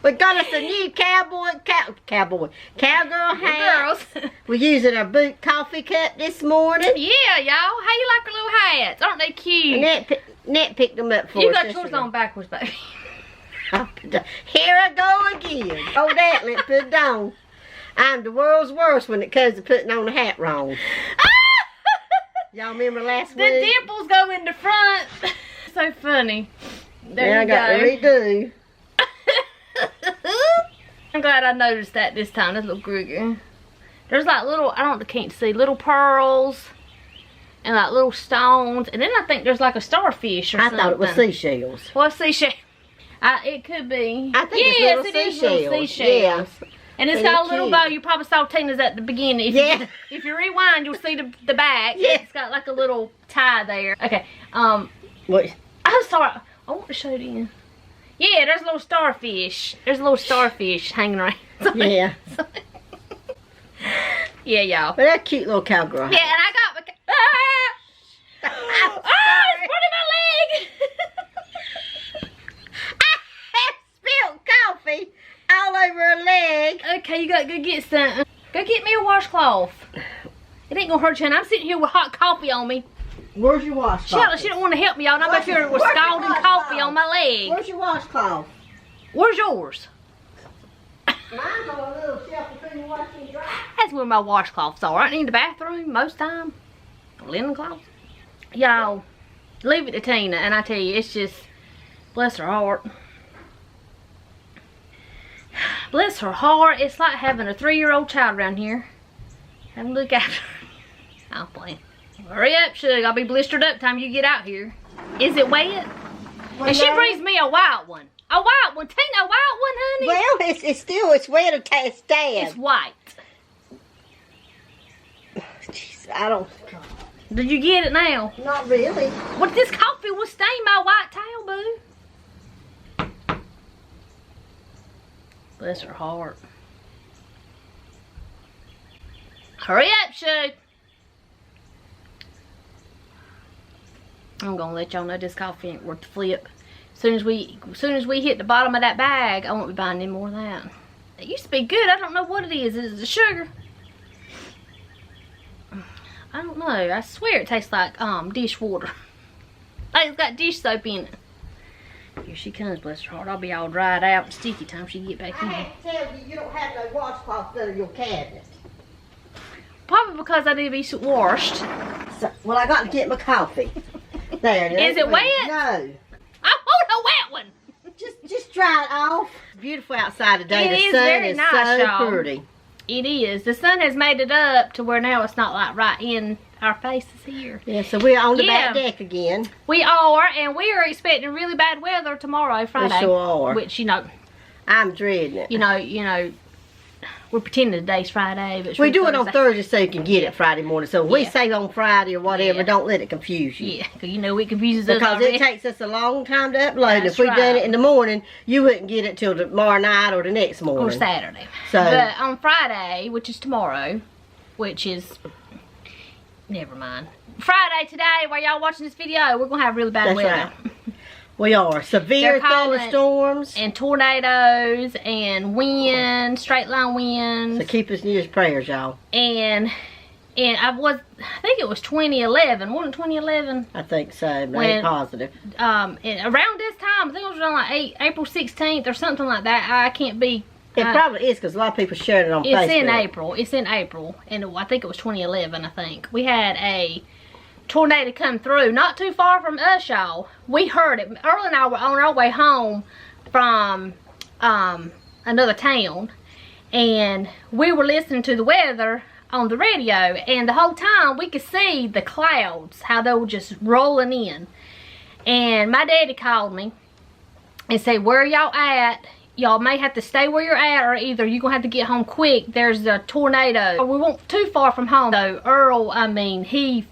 We got us a new cowgirl hat. We're using our boot coffee cup this morning. Yeah, y'all. How you like our little hats? Aren't they cute? Nett picked them up for us. You got yours on backwards, baby. Here I go again. Old Atlet put it on. I'm the world's worst when it comes to putting on the hat wrong. Y'all remember last week? The dimples go in the front. So funny. There you go. I got to redo. I'm glad I noticed that this time. That's a little gruggy. There's like little, can't see, little pearls and like little stones. And then I think there's like a starfish or something. I thought it was seashells. Well, seashell. It could be. I think it's little seashells. Yeah. And it's got a little bow. You probably saw Tina's at the beginning. If you rewind, you'll see the back. Yeah. It's got like a little tie there. Okay. What? I'm sorry. I want to show it again. Yeah, there's a little starfish. There's a little starfish hanging around. Yeah. Yeah, y'all. But that cute little cowgirl. Yeah, and I got my... it's burning my leg! I have spilled coffee all over her leg. Okay, you got to go get some. Go get me a washcloth. It ain't gonna hurt you, and I'm sitting here with hot coffee on me. Where's your washcloth? She don't want to help me, y'all. And I'm up here with scalding coffee on my leg. Where's your washcloth? Where's yours? Mine's on a little shelf between the wash and dry. That's where my washcloths are. Right in the bathroom most time. Linen cloth. Y'all, leave it to Tina, and I tell you, it's just, bless her heart. Bless her heart. It's like having a 3-year-old child around here. Have a look after her. I'm playing. Hurry up, Shug. I'll be blistered up time you get out here. Is it wet? Well, and she brings me a white one. A white one. Tina, a white one, honey? Well, it's wet to stab. It's white. Jeez, I don't... Did you get it now? Not really. What, this coffee will stain my white tail, boo. Bless her heart. Hurry up, Shug. I'm gonna let y'all know this coffee ain't worth the flip. As soon as we hit the bottom of that bag, I won't be buying any more of that. It used to be good. I don't know what it is. Is it the sugar? I don't know. I swear it tastes like dish water. Like it's got dish soap in it. Here she comes, bless her heart. I'll be all dried out and sticky time she get back in. I have to tell you, you don't have no washcloth under your cabinet. Probably because I need to be washed. So, well, I got to get my coffee. There. Is it wet? No. I want a wet one. Just dry it off. It's beautiful outside today. It is the sun very is nice, so y'all. pretty. It is. The sun has made it up to where now it's not like right in our faces here. Yeah, so we're on the back deck again. We are, and we are expecting really bad weather tomorrow, Friday. We sure are. Which, you know, I'm dreading it. You know, we're pretending today's Friday, but we do it on Thursday so you can get it Friday morning. So if we say on Friday or whatever, Yeah. don't let it confuse you. Yeah, because you know it confuses us Because already. it takes us a long time to upload. That's If we right. done it in the morning, you wouldn't get it till tomorrow night or the next morning. Or Saturday. So, but on Friday, which is tomorrow, which is, never mind. Friday today, while y'all watching this video, we're going to have really bad that's weather. right. We are. Severe thunderstorms. And tornadoes and wind, straight line winds. So keep us in your prayers, y'all. And I think it was 2011. Wasn't it 2011? I think so. I ain't positive. And around this time, I think it was around like April 16th or something like that. I can't be. It probably is because a lot of people shared it on Facebook. It's in April. It's in April. And I think it was 2011, I think. We had a tornado come through not too far from us, y'all. We heard it. Earl and I were on our way home from another town, and we were listening to the weather on the radio, and the whole time we could see the clouds, how they were just rolling in. And my daddy called me and said, where y'all at? Y'all may have to stay where you're at, or either you're gonna have to get home quick. There's a tornado. We weren't too far from home. So Earl, I mean, he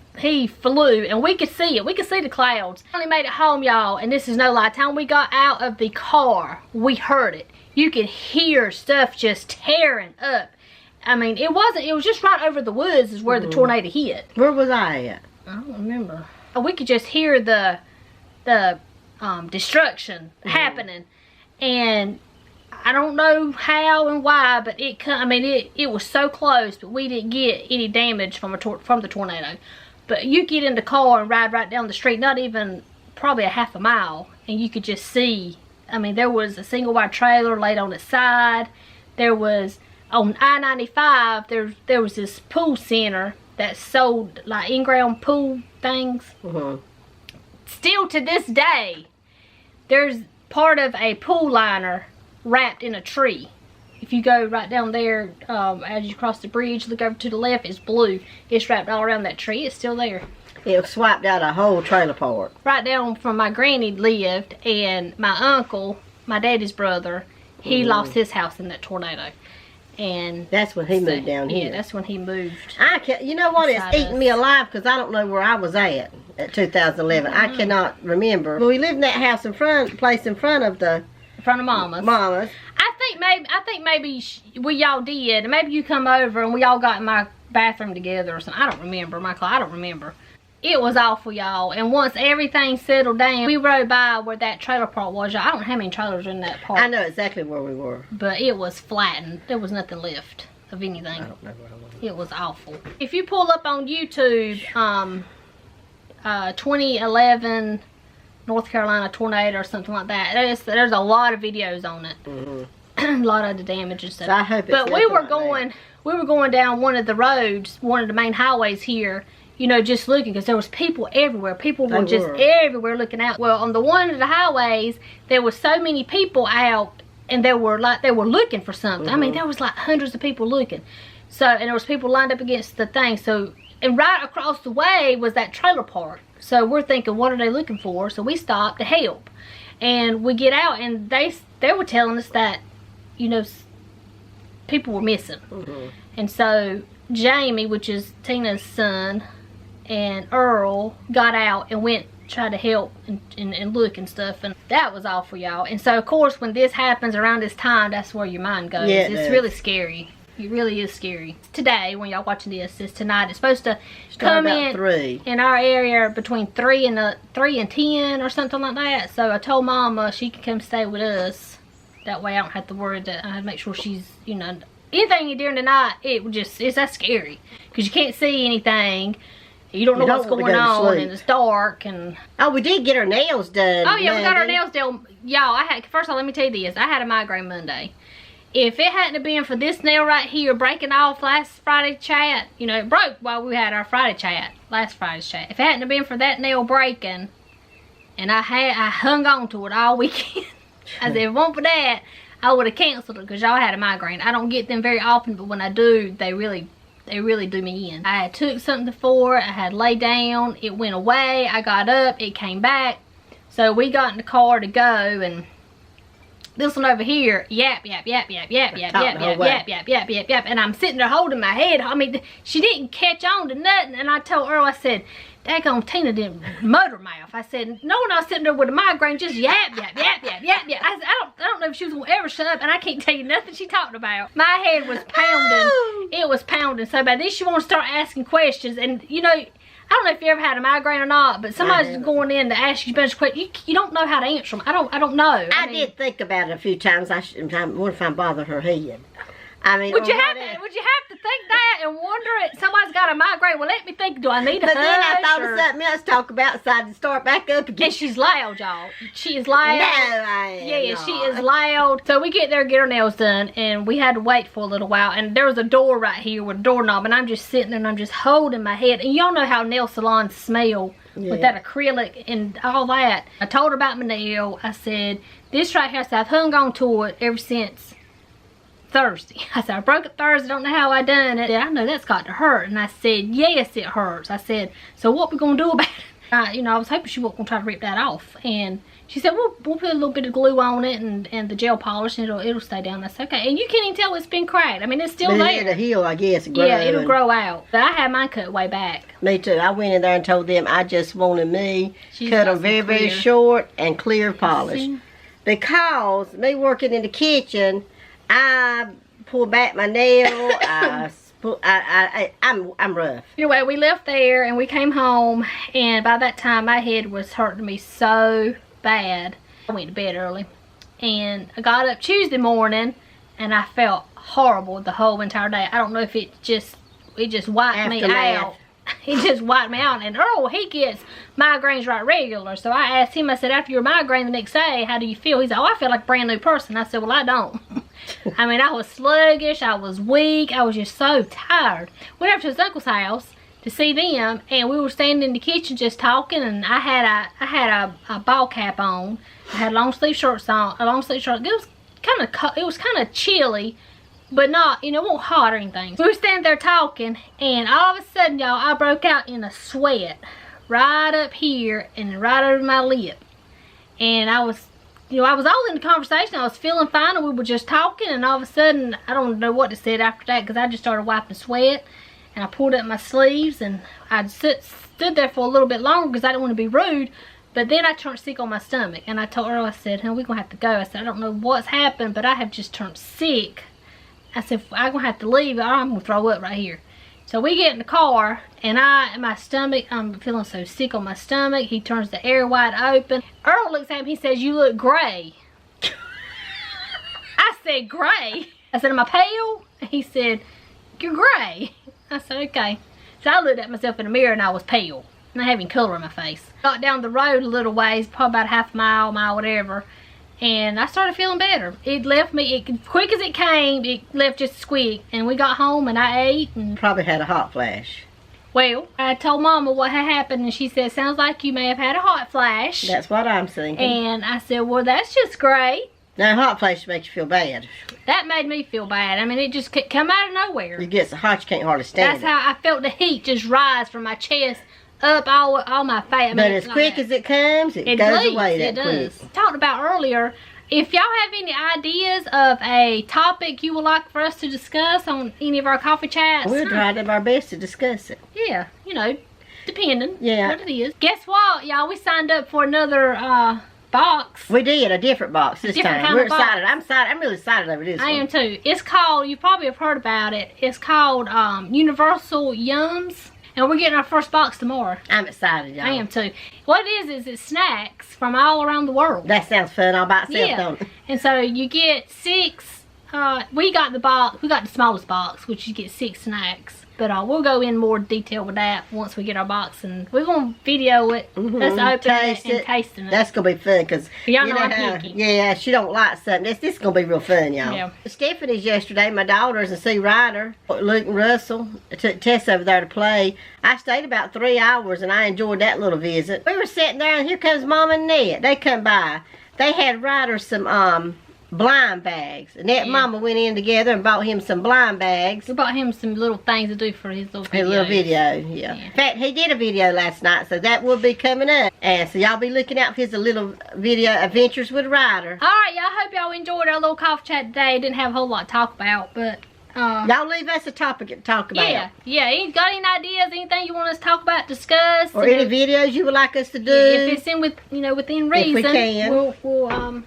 flew, and we could see it. We could see the clouds. Finally made it home, y'all, and this is no lie. Time we got out of the car, we heard it. You could hear stuff just tearing up. I mean, it was just right over the woods is where the tornado hit. Where was I at? I don't remember. We could just hear the destruction happening, and I don't know how and why, but it was so close, but we didn't get any damage from the tornado. But you get in the car and ride right down the street, not even probably a half a mile, and you could just see. I mean, there was a single wide trailer laid on its side. There was on I-95. There was this pool center that sold like in-ground pool things. Still to this day, there's part of a pool liner wrapped in a tree. If you go right down there, as you cross the bridge, look over to the left, it's blue. It's wrapped all around that tree. It's still there. It swiped out a whole trailer park. Right down from my granny lived, and my uncle, my daddy's brother, he lost his house in that tornado. And that's when he moved down here. Yeah, that's when he moved. You know what? It's eating me alive because I don't know where I was at 2011. I cannot remember. Well, we lived in that house in front of Mama's. Mama's. I think maybe we y'all did. Maybe you come over and we all got in my bathroom together or something. I don't remember, Michael. I don't remember. It was awful, y'all. And once everything settled down, we rode by where that trailer park was. Y'all, I don't know how many trailers are in that park. I know exactly where we were. But it was flattened. There was nothing left of anything. I don't know where I was. It was awful. If you pull up on YouTube, 2011 North Carolina tornado or something like that, there's a lot of videos on it. A lot of the damage and stuff. So I hope it's but we were going down one of the roads, one of the main highways here, you know, just looking, because there was people everywhere. People were just everywhere looking out. Well, on the one of the highways, there was so many people out, and they were looking for something. I mean, there was like hundreds of people looking. So, and there was people lined up against the thing. So, and right across the way was that trailer park. So we're thinking, what are they looking for? So we stopped to help, and we get out, and they were telling us that, you know, people were missing. And so Jamie, which is Tina's son, and Earl got out and went tried to help and look and stuff, and that was awful, y'all. And so of course when this happens around this time, that's where your mind goes. Yeah, it's really scary. It really is scary. Today, when y'all watching this, is tonight. It's supposed to come in 3 in our area between 3 and 10 or something like that. So I told Mama she can come stay with us. That way I don't have to worry that I have to make sure she's, you know, anything during the night. It's that scary because you can't see anything. You don't know what's going on, and it's dark. And oh, we did get our nails done. Oh yeah, we got our nails done, y'all. First of all, let me tell you this. I had a migraine Monday. If it hadn't been for this nail right here breaking off last Friday chat, you know, it broke while we had our Friday chat, last Friday's chat. If it hadn't been for that nail breaking, and I hung on to it all weekend. I said, if it weren't for that, I would have canceled it because y'all had a migraine. I don't get them very often, but when I do, they really do me in. I took something for it. I had laid down. It went away. I got up. It came back. So we got in the car to go, and this one over here, yap, yap, yap, yap, yap, yap, yap, yap, yap, yap, yap, yap, yap, and I'm sitting there holding my head. I mean, she didn't catch on to nothing, and I told Earl, I said, daggone Tina didn't motor mouth. I said, no one else sitting there with a migraine, just yap, yap, yap, yap, yap, yap. I said, I don't know if she was gonna ever shut up, and I can't tell you nothing she talked about. My head was pounding. It was pounding so bad. Then she want to start asking questions, and you know, I don't know if you ever had a migraine or not, but somebody's going in to ask you a bunch of questions. You don't know how to answer them. I don't know. I mean, did think about it a few times. What if I bother her head? I mean, would you have to think that and wonder it? Somebody's got a migraine. Well, let me think. Do I need a hush? But then I thought of something else to talk about, so I had to start back up again. And she's loud, y'all. She is loud. No, I am Yeah, not. she is loud. So we get there, get our nails done, and we had to wait for a little while. And there was a door right here with a doorknob, and I'm just sitting there and I'm just holding my head. And y'all know how nail salons smell with that acrylic and all that. I told her about my nail. I said, this right here, so I've hung on to it ever since Thursday. I said, I broke it Thursday, don't know how I done it. I know that's got to hurt. And I said, yes, it hurts. I said, so what we gonna do about it? You know, I was hoping she wasn't gonna try to rip that off. And she said, we'll put a little bit of glue on it and the gel polish, and it'll stay down. That's okay. And you can't even tell it's been cracked. I mean, it's still there. It'll heal, I guess. Yeah, it'll grow out. But I had mine cut way back. Me too. I went in there and told them I just wanted cut them very, very short and clear polish. Because me working in the kitchen, I pull back my nail. I'm rough. Anyway, we left there and we came home, and by that time my head was hurting me so bad. I went to bed early, And I got up Tuesday morning and I felt horrible the whole entire day. I don't know if it just wiped me out. It just wiped me out. And Earl, he gets migraines right regular. So I asked him, I said, after your migraine the next day, how do you feel? He said, oh, I feel like a brand new person. I said, well, I don't. I mean, I was sluggish, I was weak, I was just so tired. Went up to his uncle's house to see them, and we were standing in the kitchen just talking, and I had a ball cap on. I had long sleeve shorts on, a long sleeve shirt. It was kind of chilly, but not, you know, it wasn't hot or anything. We were standing there talking, and all of a sudden, y'all, I broke out in a sweat right up here and right over my lip. And I was all in the conversation. I was feeling fine, and we were just talking, and all of a sudden, I don't know what to say after that, because I just started wiping sweat, and I pulled up my sleeves, and I stood there for a little bit longer because I didn't want to be rude, but then I turned sick on my stomach, and I told Earl, I said, we're going to have to go. I said, I don't know what's happened, but I have just turned sick. I said, I'm going to have to leave, or I'm going to throw up right here. So we get in the car, and my stomach, I'm feeling so sick on my stomach. He turns the air wide open. Earl looks at him, he says, you look gray. I said, gray? I said, am I pale? He said, you're gray. I said, okay. So I looked at myself in the mirror, and I was pale. And I having color in my face. Got down the road a little ways, probably about half a mile, whatever. And I started feeling better. It left me, quick as it came, it left just as quick. And we got home and I ate. And probably had a hot flash. Well, I told Mama what had happened, and she said, sounds like you may have had a hot flash. That's what I'm thinking. And I said, well, that's just great. Now, hot flash makes you feel bad. That made me feel bad. I mean, it just could come out of nowhere. You get so hot you can't hardly stand it. That's how I felt the heat just rise from my chest up all my face. But as quick as it comes, it goes away that quick. Talked about earlier, if y'all have any ideas of a topic you would like for us to discuss on any of our coffee chats, we'll try our best to discuss it. Yeah, you know, depending what it is. Guess what, y'all? We signed up for another box. We did, a different box this time. We're excited. I'm excited. I'm really excited over this one. I am too. It's called, you probably have heard about it, it's called Universal Yums. And we're getting our first box tomorrow. I'm excited, y'all. I am too. What it is it's snacks from all around the world. That sounds fun all by itself, don't it? And so you get 6, we got the smallest box, which you get 6 snacks. But we'll go in more detail with that once we get our box, and we're going to video it. Let's open it and tasting it. That's going to be fun, because y'all know I'm picky. Yeah, she don't like something. This is going to be real fun, y'all. Yeah. Stephanie's yesterday, my daughters, and Sue Ryder, Luke and Russell, took Tess over there to play. I stayed about 3 hours, and I enjoyed that little visit. We were sitting there, and here comes Mom and Nett. They come by. They had Ryder some blind bags. Nett and Mama went in together and bought him some blind bags. We bought him some little things to do for his little video. His little video, yeah. In fact, he did a video last night, so that will be coming up. And so y'all be looking out for his little video, Adventures with Ryder. Alright, y'all, hope y'all enjoyed our little coffee chat today. Didn't have a whole lot to talk about, but y'all leave us a topic to talk about. Yeah. Got any ideas, anything you want us to talk about, discuss? Or any videos you would like us to do? If it's within reason. If we can.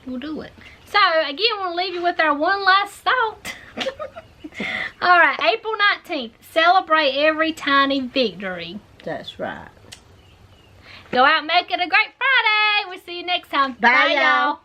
We'll do it. So, again, I want to leave you with our one last thought. Alright, April 19th. Celebrate every tiny victory. That's right. Go out and make it a great Friday. We'll see you next time. Bye y'all.